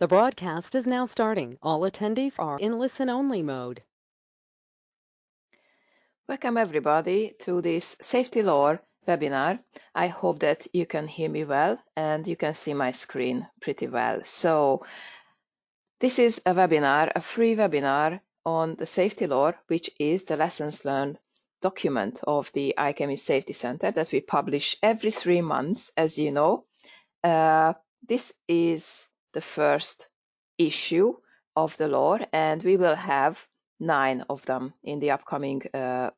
The broadcast is now starting. All attendees are in listen-only mode. Welcome everybody to this Safety Law webinar. I hope that you can hear me well and you can see my screen pretty well. So this is a webinar, a free webinar on the safety law, which is the lessons learned document of the IChemE Safety Centre that we publish every 3 months, as you know. This is the first issue of the law, and we will have 9 of them in the upcoming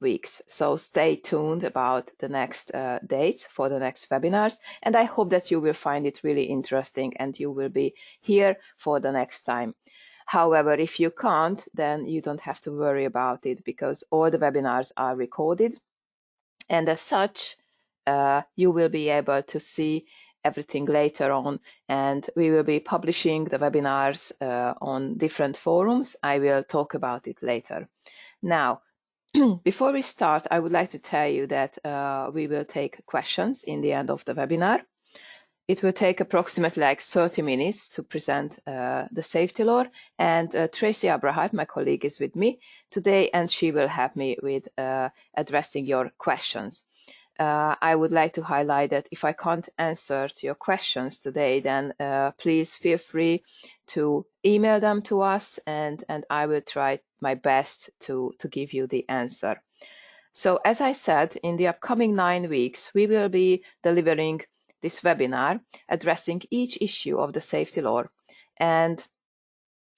weeks. So stay tuned about the next dates for the next webinars, and I hope that you will find it really interesting and you will be here for the next time. However, if you can't, then you don't have to worry about it because all the webinars are recorded, and as such, you will be able to see everything later on, and we will be publishing the webinars on different forums. I will talk about it later. Now, before we start, I would like to tell you that we will take questions in the end of the webinar. It will take approximately like 30 minutes to present the safety law, and Tracy Abrahart, my colleague, is with me today, and she will help me with addressing your questions. I would like to highlight that if I can't answer to your questions today, then please feel free to email them to us, and I will try my best to give you the answer. So as I said, in the upcoming 9 weeks, we will be delivering this webinar addressing each issue of the safety law. And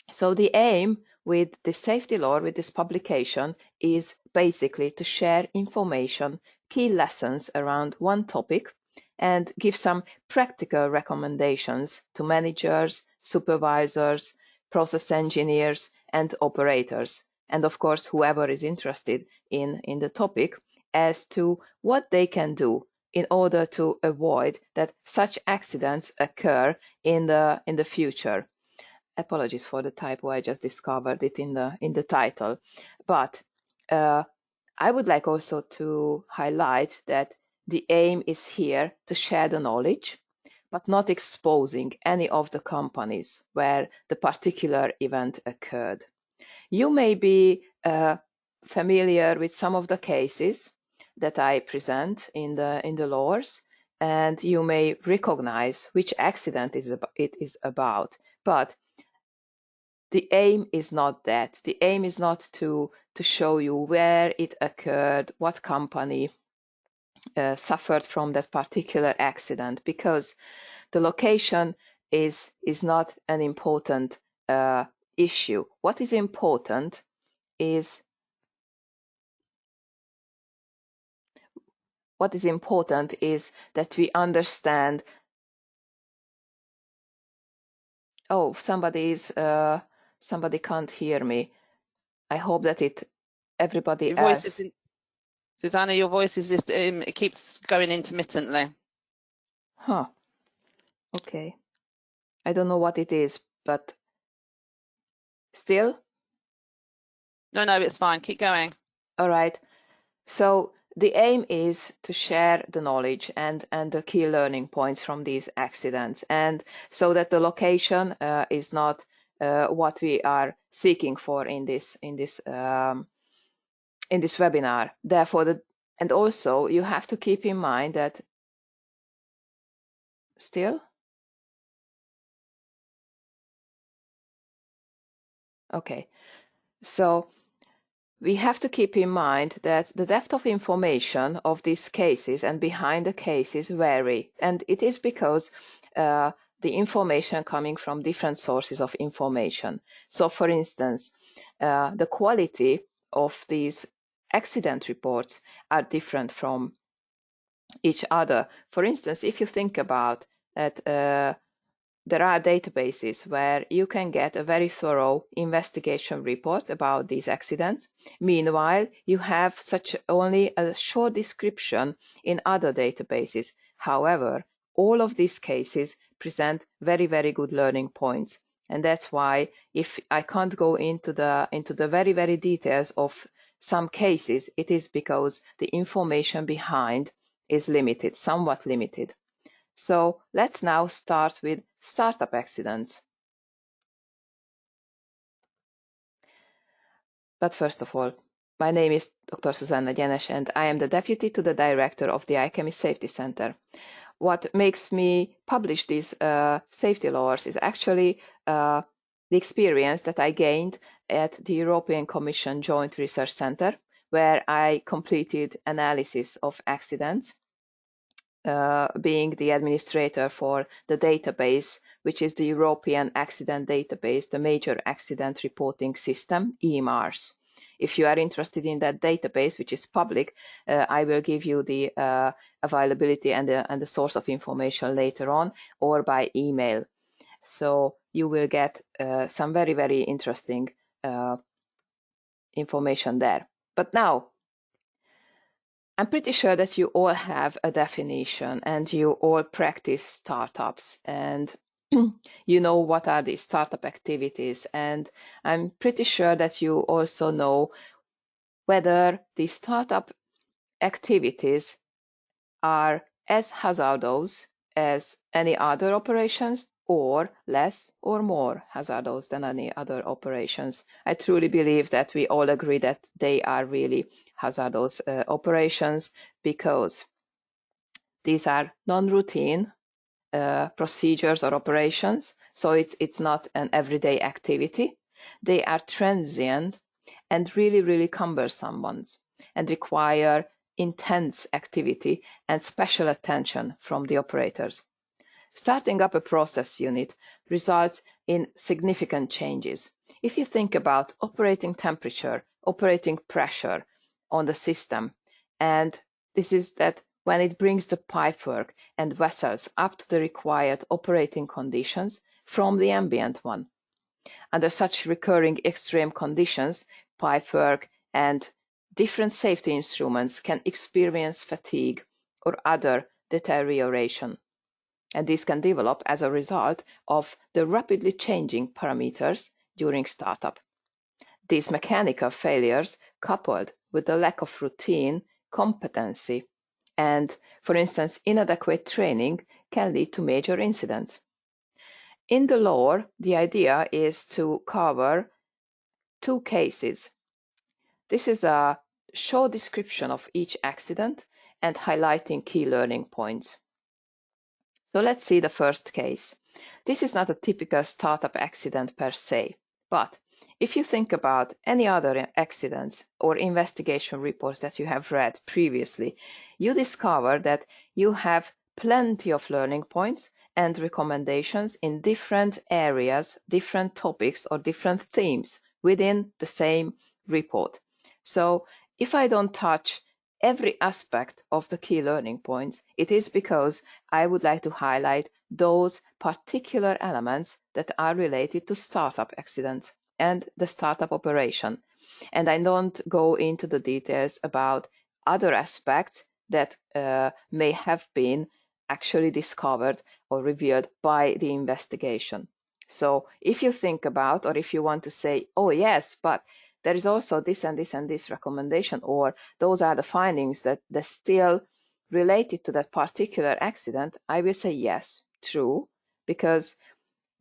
so the aim with the safety law, with this publication, is basically to share information, key lessons around one topic, and give some practical recommendations to managers, supervisors, process engineers, and operators, and of course whoever is interested in the topic, as to what they can do in order to avoid that such accidents occur in the future. Apologies for the typo, I just discovered it in the title. But I would like also to highlight that the aim is here to share the knowledge, but not exposing any of the companies where the particular event occurred. You may be familiar with some of the cases that I present in the laws, and you may recognize which accident it is about. But the aim is not that. The aim is not to show you where it occurred, what company suffered from that particular accident, because the location is not an important issue. What is important is that we understand. Oh, somebody can't hear me. I hope that everybody Your else. voice is Susanna, your voice is just it keeps going intermittently. Huh. Okay. I don't know what it is, but still? No, it's fine. Keep going. All right. So the aim is to share the knowledge and the key learning points from these accidents, and so that the location is not what we are seeking for in this webinar. Therefore, and also you have to keep in mind that still. Okay. So we have to keep in mind that the depth of information of these cases and behind the cases vary, and it is because the information coming from different sources of information. So for instance, the quality of these accident reports are different from each other. For instance, if you think about that, there are databases where you can get a very thorough investigation report about these accidents. Meanwhile, you have only a short description in other databases. However, all of these cases present very, very good learning points. And that's why, if I can't go into the very, very details of some cases, it is because the information behind is limited, somewhat limited. So let's now start with startup accidents. But first of all, my name is Dr. Susanna Gyenes, and I am the Deputy to the Director of the IChemE Safety Centre. What makes me publish these safety laws is actually the experience that I gained at the European Commission Joint Research Centre, where I completed analysis of accidents, being the administrator for the database, which is the European Accident Database, the Major Accident Reporting System, EMARS. If you are interested in that database, which is public, I will give you the availability and the source of information later on, or by email. So you will get some very, very interesting information there. But now, I'm pretty sure that you all have a definition and you all practice startups and you know what are these startup activities. And I'm pretty sure that you also know whether the startup activities are as hazardous as any other operations or less or more hazardous than any other operations. I truly believe that we all agree that they are really hazardous operations because these are non-routine procedures or operations, so it's not an everyday activity. They are transient and really, really cumbersome ones and require intense activity and special attention from the operators. Starting up a process unit results in significant changes. If you think about operating temperature, operating pressure on the system, and this is that when it brings the pipework and vessels up to the required operating conditions from the ambient one. Under such recurring extreme conditions, pipework and different safety instruments can experience fatigue or other deterioration. And this can develop as a result of the rapidly changing parameters during startup. These mechanical failures, coupled with the lack of routine, competency, and, for instance, inadequate training, can lead to major incidents. In the law, the idea is to cover two cases. This is a short description of each accident and highlighting key learning points. So let's see the first case. This is not a typical startup accident per se, but if you think about any other accidents or investigation reports that you have read previously, you discover that you have plenty of learning points and recommendations in different areas, different topics, or different themes within the same report. So if I don't touch every aspect of the key learning points, it is because I would like to highlight those particular elements that are related to startup accidents and the startup operation. And I don't go into the details about other aspects that may have been actually discovered or revealed by the investigation. So if you think about, or if you want to say, oh yes, but there is also this and this and this recommendation, or those are the findings that still related to that particular accident, I will say yes, true, because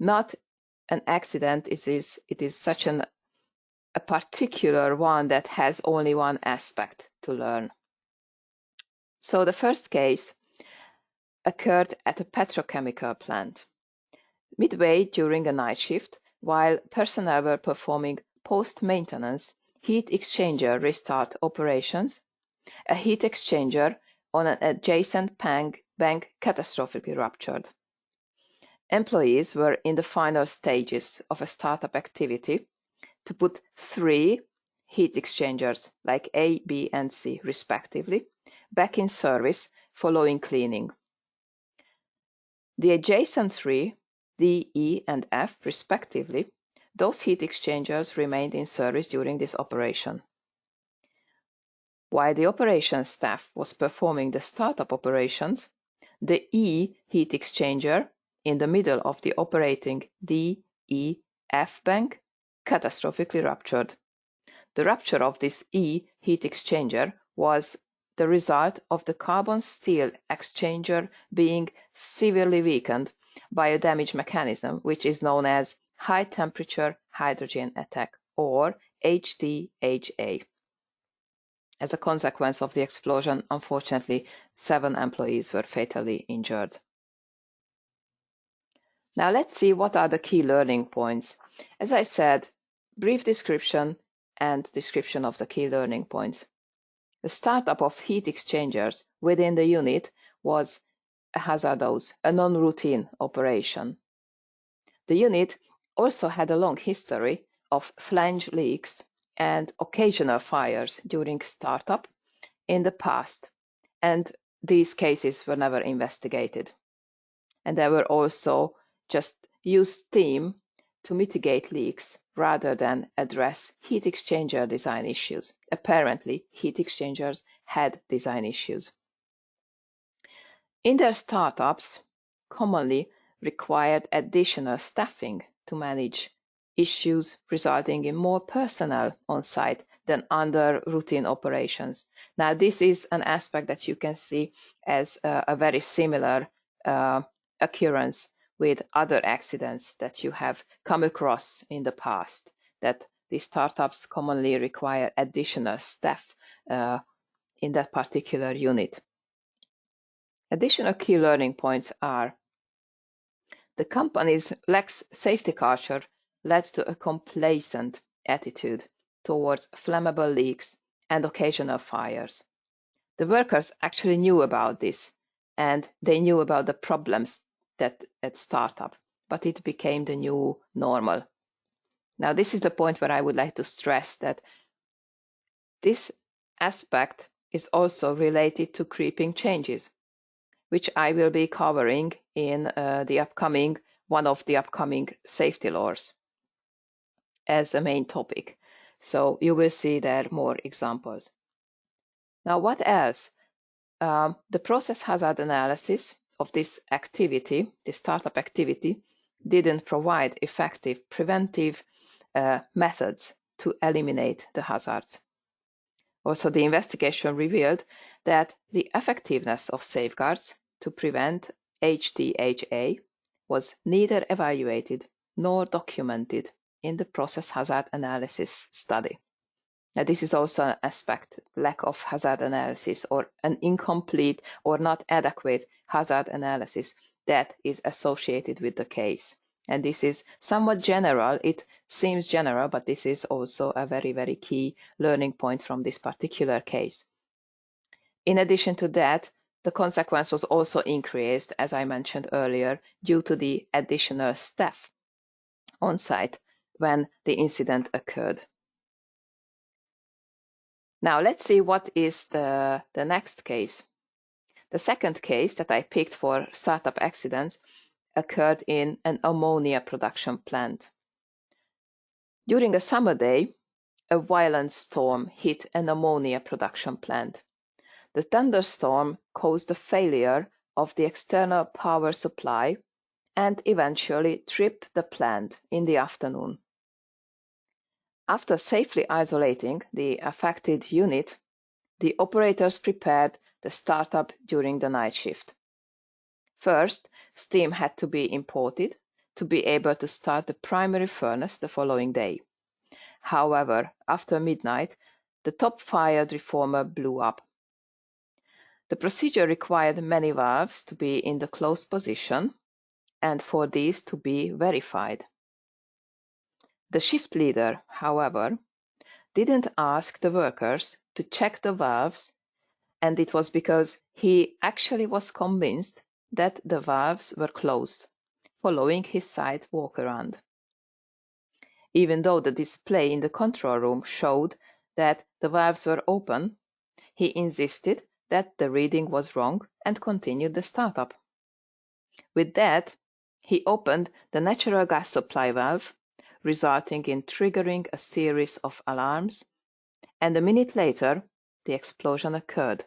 not an accident it is such a particular one that has only one aspect to learn. So the first case occurred at a petrochemical plant. Midway during a night shift, while personnel were performing post-maintenance heat exchanger restart operations, a heat exchanger on an adjacent bank catastrophically ruptured. Employees were in the final stages of a startup activity to put 3 heat exchangers, like A, B, and C, respectively, back in service following cleaning. The adjacent 3, D, E, and F, respectively, those heat exchangers remained in service during this operation. While the operations staff was performing the startup operations, the E heat exchanger in the middle of the operating D, E, F bank catastrophically ruptured. The rupture of this E heat exchanger was the result of the carbon steel exchanger being severely weakened by a damage mechanism which is known as high temperature hydrogen attack, or HTHA. As a consequence of the explosion, unfortunately, 7 employees were fatally injured. Now let's see what are the key learning points. As I said, brief description and description of the key learning points. The startup of heat exchangers within the unit was a hazardous, a non-routine operation. The unit also had a long history of flange leaks and occasional fires during startup in the past, and these cases were never investigated. And there were also just used steam to mitigate leaks rather than address heat exchanger design issues. Apparently, heat exchangers had design issues. In their startups, commonly required additional staffing to manage issues, resulting in more personnel on site than under routine operations. Now, this is an aspect that you can see as a very similar occurrence with other accidents that you have come across in the past, that the startups commonly require additional staff in that particular unit. Additional key learning points are the company's lax safety culture led to a complacent attitude towards flammable leaks and occasional fires. The workers actually knew about this, and they knew about the problems that at startup, but it became the new normal. Now, this is the point where I would like to stress that this aspect is also related to creeping changes, which I will be covering in one of the upcoming safety laws as a main topic. So you will see there more examples. Now, what else? The process hazard analysis of this activity, the startup activity, didn't provide effective preventive methods to eliminate the hazards. Also, the investigation revealed that the effectiveness of safeguards to prevent HTHA was neither evaluated nor documented in the process hazard analysis study. Now, this is also an aspect, lack of hazard analysis or an incomplete or not adequate hazard analysis that is associated with the case. And this is somewhat general. It seems general, but this is also a very, very key learning point from this particular case. In addition to that, the consequence was also increased, as I mentioned earlier, due to the additional staff on site when the incident occurred. Now let's see what is the next case. The second case that I picked for startup accidents occurred in an ammonia production plant. During a summer day, a violent storm hit an ammonia production plant. The thunderstorm caused the failure of the external power supply and eventually tripped the plant in the afternoon. After safely isolating the affected unit, the operators prepared the startup during the night shift. First, steam had to be imported to be able to start the primary furnace the following day. However, after midnight, the top-fired reformer blew up. The procedure required many valves to be in the closed position and for these to be verified. The shift leader, however, didn't ask the workers to check the valves, and it was because he actually was convinced that the valves were closed, following his site walk-around. Even though the display in the control room showed that the valves were open, he insisted that the reading was wrong and continued the startup. With that, he opened the natural gas supply valve, resulting in triggering a series of alarms, and a minute later, the explosion occurred.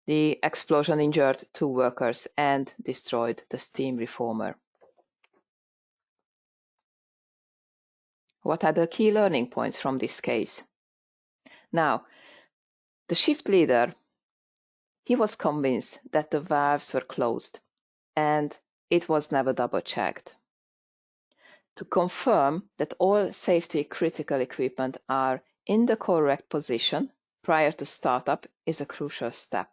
The explosion injured 2 workers and destroyed the steam reformer. What are the key learning points from this case? Now, the shift leader, he was convinced that the valves were closed, and it was never double-checked. to confirm that all safety critical equipment are in the correct position prior to startup is a crucial step.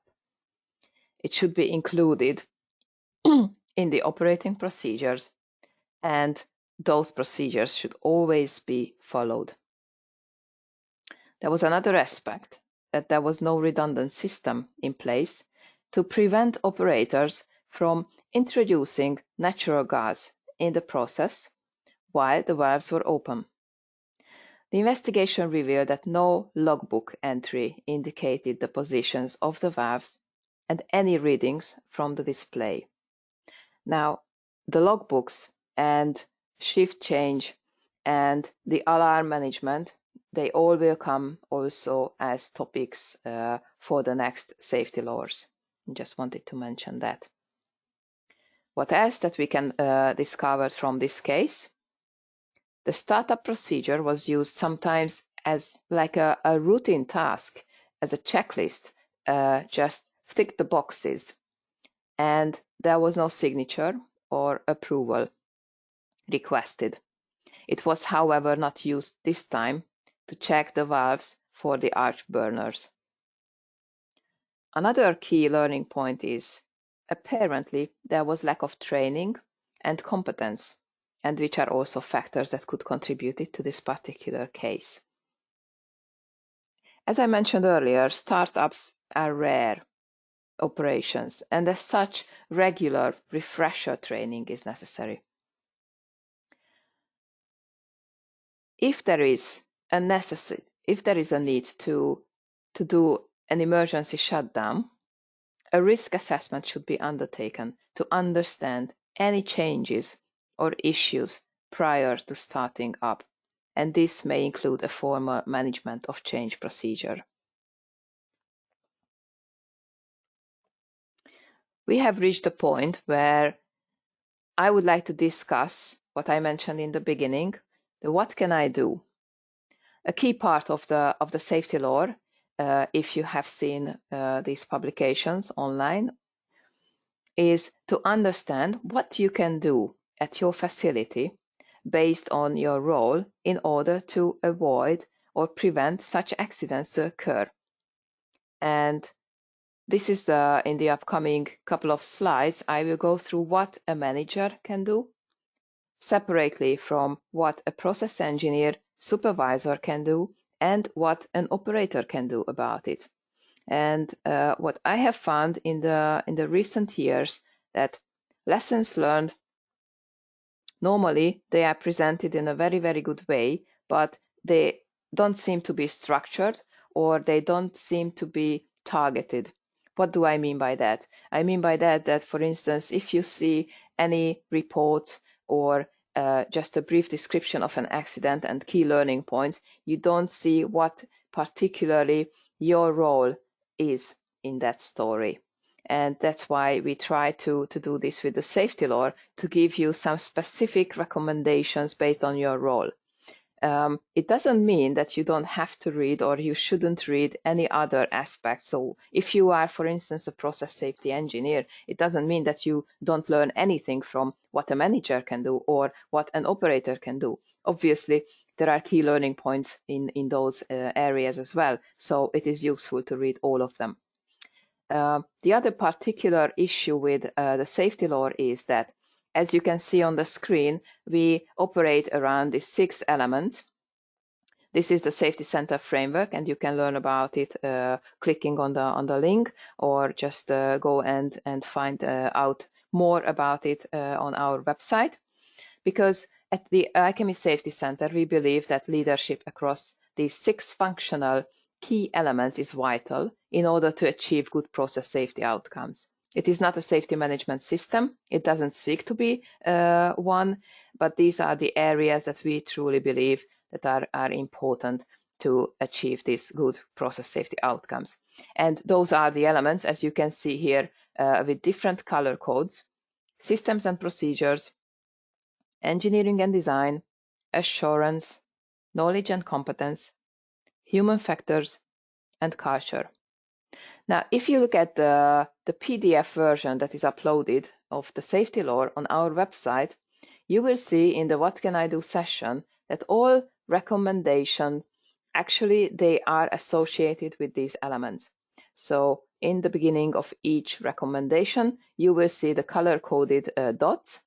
It should be included in the operating procedures, and those procedures should always be followed. There was another aspect, that there was no redundant system in place to prevent operators from introducing natural gas in the process while the valves were open. The investigation revealed that no logbook entry indicated the positions of the valves and any readings from the display. Now, the logbooks and shift change and the alarm management, they all will come also as topics for the next safety laws. Just wanted to mention that. What else that we can discover from this case? The startup procedure was used sometimes as like a routine task, as a checklist, just tick the boxes. And there was no signature or approval requested. It was, however, not used this time to check the valves for the arch burners. Another key learning point is apparently there was lack of training and competence, and which are also factors that could contribute to this particular case. As I mentioned earlier, startups are rare operations, and as such, regular refresher training is necessary. If there is a need to do an emergency shutdown, a risk assessment should be undertaken to understand any changes or issues prior to starting up, and this may include a formal management of change procedure. We have reached a point where I would like to discuss what I mentioned in the beginning, the what can I do? A key part of the safety law, if you have seen these publications online, is to understand what you can do at your facility based on your role in order to avoid or prevent such accidents to occur. And this is in the upcoming couple of slides, I will go through what a manager can do, separately from what a process engineer supervisor can do and what an operator can do about it. And what I have found in the recent years, that lessons learned, normally they are presented in a very, very good way, but they don't seem to be structured, or they don't seem to be targeted. What do I mean by that? I mean by that for instance, if you see any report or just a brief description of an accident and key learning points, you don't see what particularly your role is in that story. And that's why we try to do this with the safety law, to give you some specific recommendations based on your role. It doesn't mean that you don't have to read, or you shouldn't read, any other aspects. So if you are, for instance, a process safety engineer, it doesn't mean that you don't learn anything from what a manager can do or what an operator can do. Obviously, there are key learning points in those areas as well, so it is useful to read all of them. The other particular issue with the safety law is that, as you can see on the screen, we operate around the 6 elements. This is the Safety Center framework, and you can learn about it clicking on the link, or just go and find out more about it on our website. Because at the IChemE Safety Centre, we believe that leadership across these 6 functional key elements is vital in order to achieve good process safety outcomes. It is not a safety management system. It doesn't seek to be one, but these are the areas that we truly believe that are important to achieve these good process safety outcomes. And those are the elements, as you can see here, with different color codes: systems and procedures, engineering and design, assurance, knowledge and competence, human factors, and culture. Now, if you look at the PDF version that is uploaded of the safety law on our website, you will see in the What Can I Do session that all recommendations, actually, they are associated with these elements. So in the beginning of each recommendation, you will see the color-coded dots,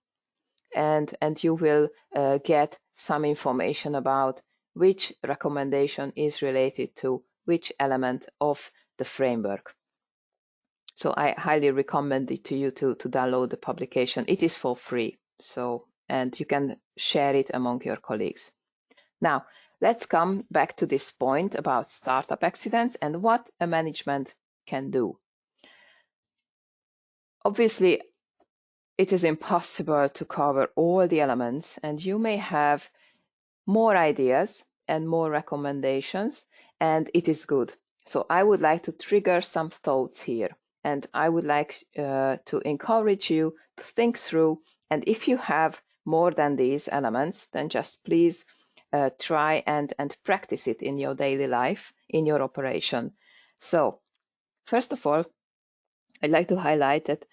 and you will get some information about which recommendation is related to which element of the framework. So I highly recommend it to you to download the publication. It is for free, so, and you can share it among your colleagues. Now, let's come back to this point about startup accidents and what a management can do. Obviously, it is impossible to cover all the elements, and you may have more ideas and more recommendations, and it is good. So I would like to trigger some thoughts here, and I would like to encourage you to think through, and if you have more than these elements, then just please try and practice it in your daily life, in your operation. So first of all, I'd like to highlight that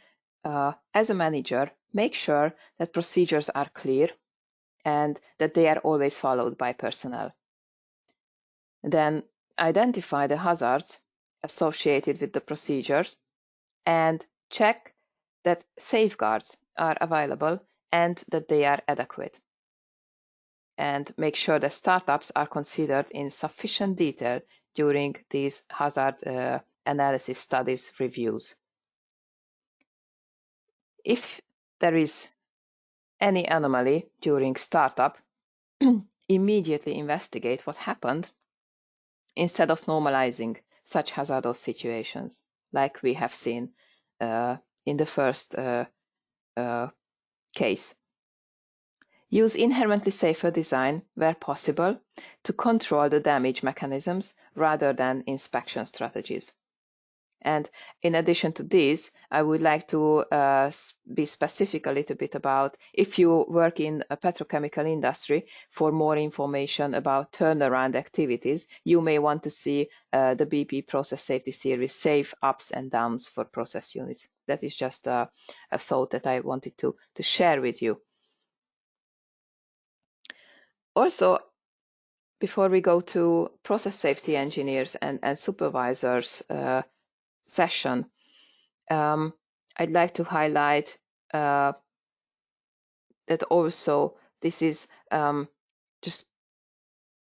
as a manager, make sure that procedures are clear and that they are always followed by personnel. Then identify the hazards associated with the procedures and check that safeguards are available and that they are adequate. And make sure that startups are considered in sufficient detail during these hazard analysis studies reviews. If there is any anomaly during startup, immediately investigate what happened instead of normalizing such hazardous situations, like we have seen in the first case. Use inherently safer design where possible to control the damage mechanisms rather than inspection strategies. And in addition to this, I would like to be specific a little bit about if you work in a petrochemical industry. For more information about turnaround activities, you may want to see the BP Process Safety Series, Safe Ups and Downs for Process Units. That is just a thought that I wanted to share with you. Also, before we go to process safety engineers and supervisors session, I'd like to highlight that also this is just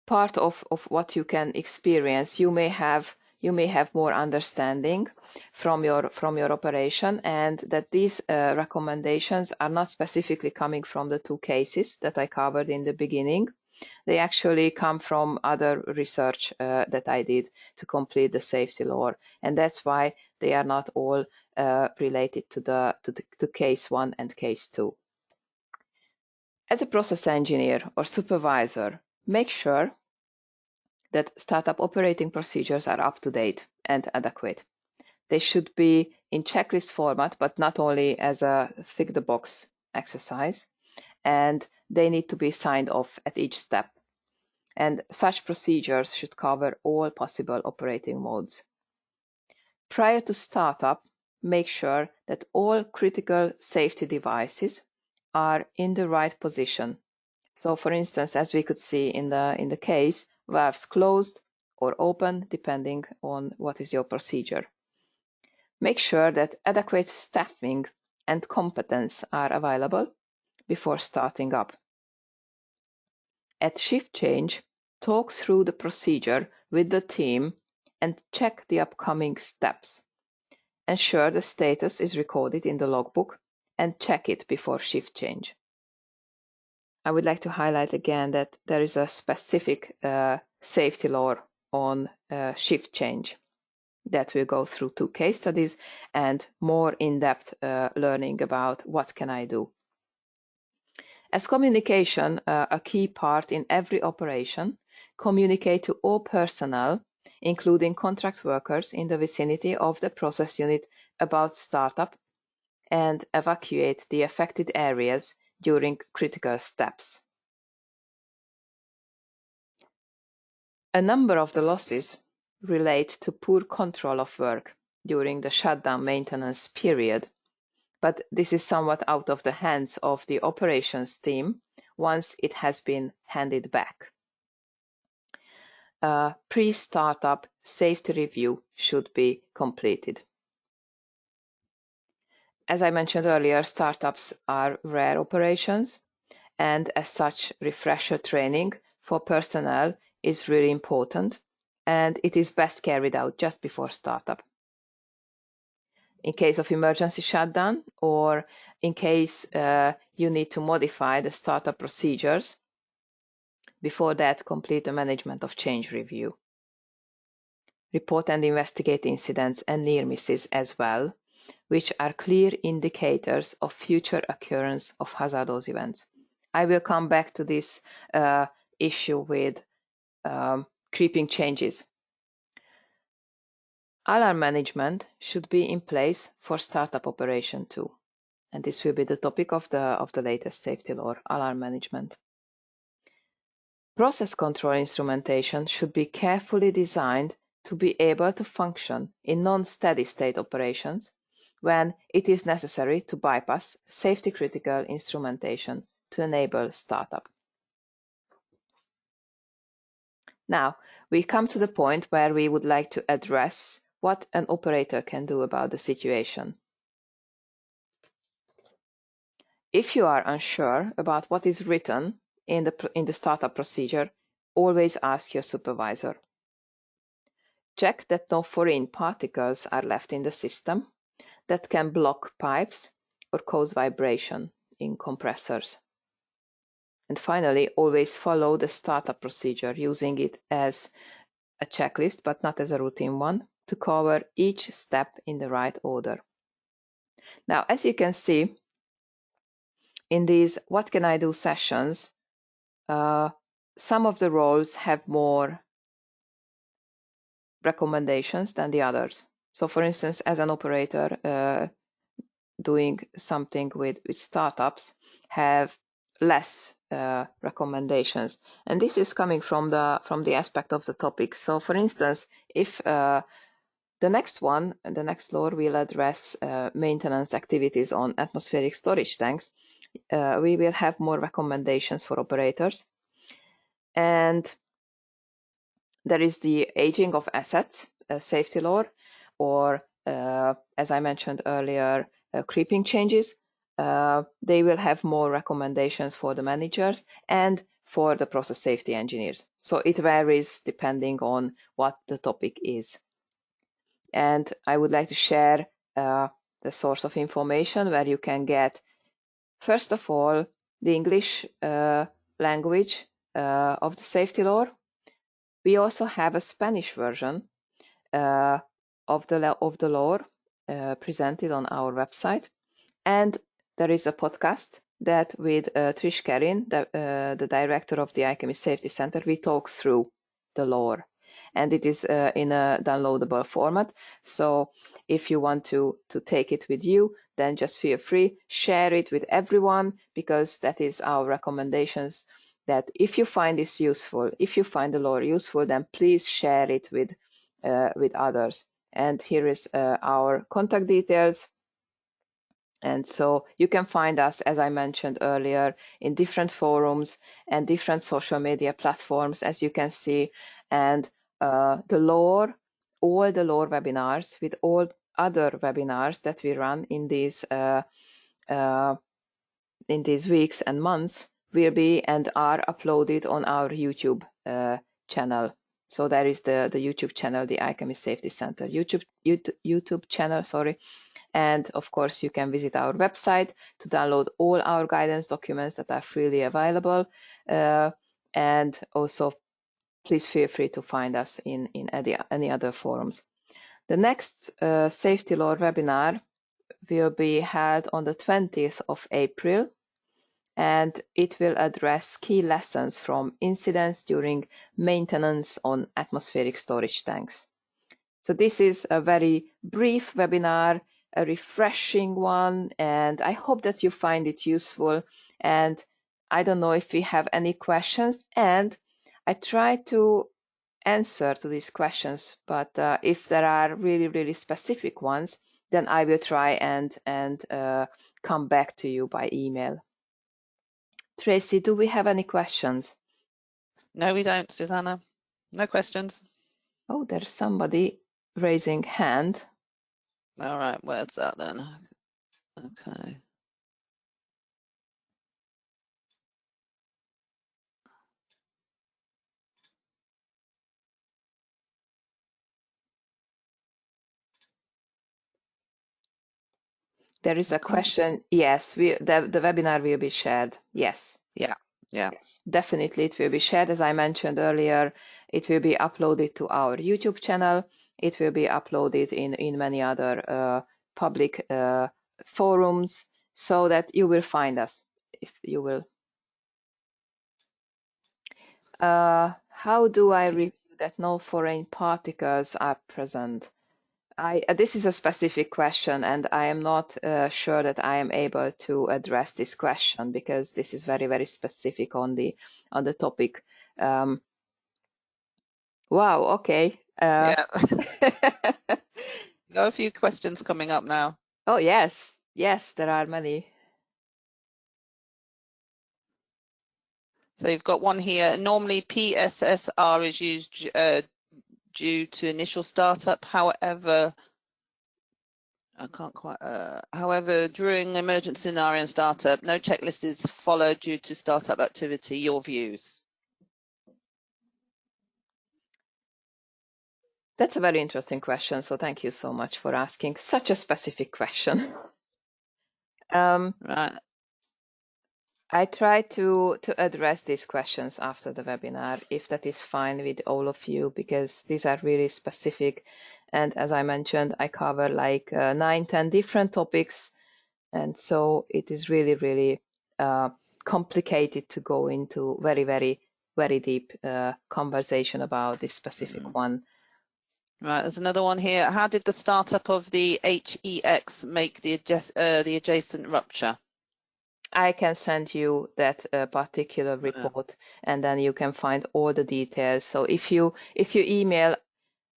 part of what you can experience. You may have more understanding from your operation, and that these recommendations are not specifically coming from the two cases that I covered in the beginning. They actually come from other research that I did to complete the safety law, and that's why they are not all related to case 1 and case 2. As a process engineer or supervisor, make sure that startup operating procedures are up to date and adequate. They should be in checklist format, but not only as a tick the box exercise, and they need to be signed off at each step. And such procedures should cover all possible operating modes. Prior to startup, make sure that all critical safety devices are in the right position. So for instance, as we could see in the case, valves closed or open depending on what is your procedure. Make sure that adequate staffing and competence are available before starting up. At shift change, talk through the procedure with the team and check the upcoming steps. Ensure the status is recorded in the logbook and check it before shift change. I would like to highlight again that there is a specific safety law on shift change that will go through 2 case studies and more in-depth learning about what can I do. As communication a key part in every operation, communicate to all personnel, including contract workers in the vicinity of the process unit about startup, and evacuate the affected areas during critical steps. A number of the losses relate to poor control of work during the shutdown maintenance period. but this is somewhat out of the hands of the operations team once it has been handed back. A pre-startup safety review should be completed. As I mentioned earlier, startups are rare operations, and as such, refresher training for personnel is really important, and it is best carried out just before startup. In case of emergency shutdown, or in case you need to modify the startup procedures, before that, complete a management of change review. Report and investigate incidents and near misses as well, which are clear indicators of future occurrence of hazardous events. I will come back to this issue with creeping changes. Alarm management should be in place for startup operation too. And this will be the topic of the latest safety law, alarm management. Process control instrumentation should be carefully designed to be able to function in non-steady state operations when it is necessary to bypass safety critical instrumentation to enable startup. Now, we come to the point where we would like to address what an operator can do about the situation. If you are unsure about what is written in the startup procedure, always ask your supervisor. Check that no foreign particles are left in the system that can block pipes or cause vibration in compressors. And finally, always follow the startup procedure, using it as a checklist, but not as a routine one, to cover each step in the right order. Now, as you can see, in these What Can I Do sessions, some of the roles have more recommendations than the others. So for instance, as an operator, doing something with startups have less recommendations, and this is coming from the aspect of the topic. So for instance, if the next law will address maintenance activities on atmospheric storage tanks, we will have more recommendations for operators. And there is the aging of assets safety law, or as I mentioned earlier, creeping changes. They will have more recommendations for the managers and for the process safety engineers. So it varies depending on what the topic is. And I would like to share the source of information where you can get, first of all, the English language of the safety law. We also have a Spanish version of the law presented on our website, and there is a podcast that with Trish Kerin, the director of the IChemE Safety Centre, we talk through the law, and it is in a downloadable format. So if you want to take it with you, then just feel free, share it with everyone, because that is our recommendations, that if you find this useful, if you find the law useful, then please share it with others. And here is our contact details. And so you can find us, as I mentioned earlier, in different forums and different social media platforms, as you can see. And all the law webinars with all other webinars that we run in these weeks and months will be and are uploaded on our YouTube channel. So there is the YouTube channel, the IChemE Safety Centre YouTube channel, sorry. And of course, you can visit our website to download all our guidance documents that are freely available. And also, please feel free to find us in any other forums. The next safety law webinar will be held on the 20th of April, and it will address key lessons from incidents during maintenance on atmospheric storage tanks. So this is a very brief webinar, a refreshing one, and I hope that you find it useful. And I don't know if we have any questions, and I try to answer to these questions, but if there are really, really specific ones, then I will try and come back to you by email. Tracy, do we have any questions? No, we don't, Susanna. No questions. Oh, there's somebody raising hand. All right, where's that then? Okay. There is a question. Yes, the webinar will be shared. Yes. Yeah. Yes, definitely it will be shared. As I mentioned earlier, it will be uploaded to our YouTube channel. It will be uploaded in many other public forums so that you will find us if you will. How do I review that no foreign particles are present? This is a specific question, and I am not sure that I am able to address this question because this is very, very specific on the topic. Wow. Okay. Yeah. Got a few questions coming up now. Oh yes, yes, there are many. So you've got one here. Normally PSSR is used due to initial startup. However, I can't quite. However, during emergency scenario and startup, no checklist is followed due to startup activity. Your views? That's a very interesting question. So thank you so much for asking such a specific question. Right. I try to address these questions after the webinar, if that is fine with all of you, because these are really specific. And as I mentioned, I cover like 9-10 different topics. And so it is really, really complicated to go into very, very, very deep conversation about this specific one. Right, there's another one here. How did the startup of the HEX make the adjacent rupture? I can send you that particular report, and then you can find all the details. So if you email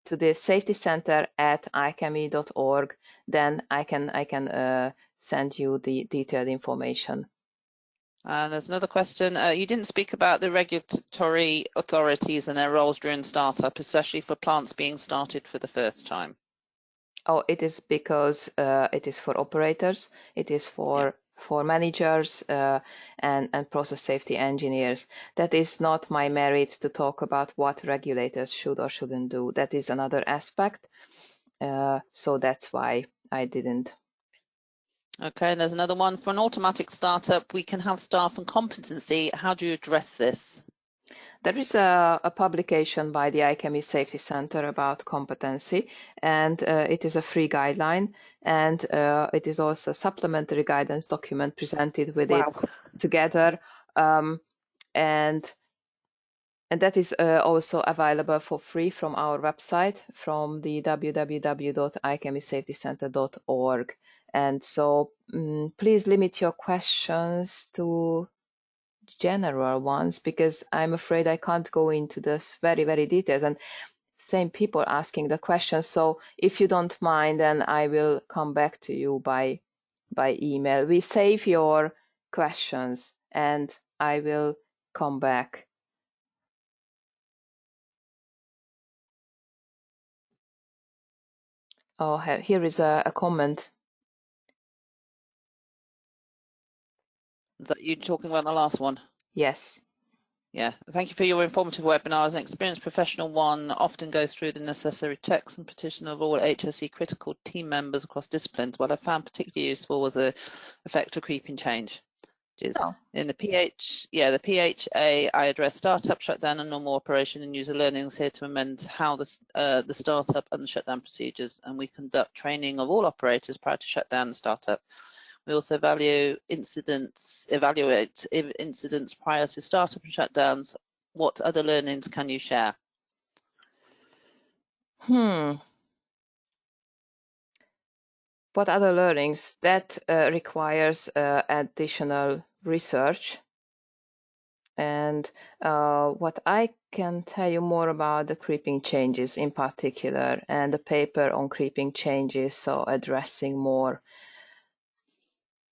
to the safety center at IChemE.org, then I can send you the detailed information. And there's another question. You didn't speak about the regulatory authorities and their roles during startup, especially for plants being started for the first time. Oh, it is because it is for operators. It is for managers and process safety engineers. That is not my merit to talk about what regulators should or shouldn't do. That is another aspect. So that's why I didn't. Okay, and there's another one. For an automatic startup, we can have staff and competency. How do you address this? There is a publication by the IChemE Safety Centre about competency, and it is a free guideline, and it is also a supplementary guidance document presented with it together, and that is also available for free from our website, from the www.ichemesafetycentre.org. And so please limit your questions to general ones, because I'm afraid I can't go into this very, very details, and same people asking the questions. So if you don't mind, then I will come back to you by email. We save your questions and I will come back. Oh, here is a comment. Is that you talking about the last one? Yes. Yeah, thank you for your informative webinar. As an experienced professional, one often goes through the necessary checks and petition of all HSE critical team members across disciplines. What I found particularly useful was the effect of creeping change. In the the PHA, I address startup, shutdown, and normal operation and user learnings here to amend how the startup and the shutdown procedures, and we conduct training of all operators prior to shutdown and startup. We also evaluate incidents prior to startup and shutdowns. What other learnings can you share? What other learnings? That requires additional research. And what I can tell you more about the creeping changes in particular, and the paper on creeping changes, so addressing more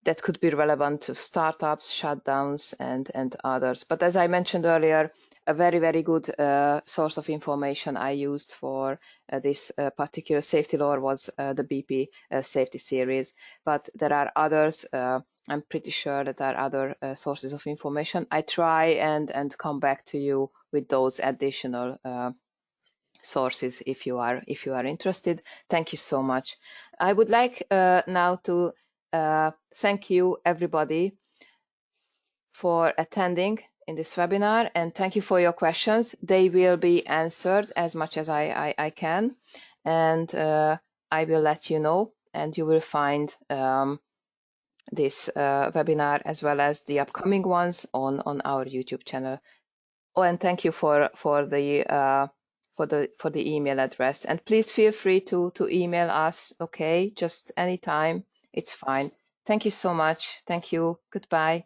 that could be relevant to startups, shutdowns, and others. But as I mentioned earlier, a very, very good source of information I used for this particular safety law was the BP safety series. But there are others. I'm pretty sure that there are other sources of information. I try and come back to you with those additional sources if you are interested. Thank you so much. I would like now to thank you everybody for attending in this webinar, and thank you for your questions. They will be answered as much as I can, and I will let you know, and you will find this webinar as well as the upcoming ones on our YouTube channel. Oh, and thank you for the email address, and please feel free to email us. Okay, just anytime, it's fine. Thank you so much. Thank you. Goodbye.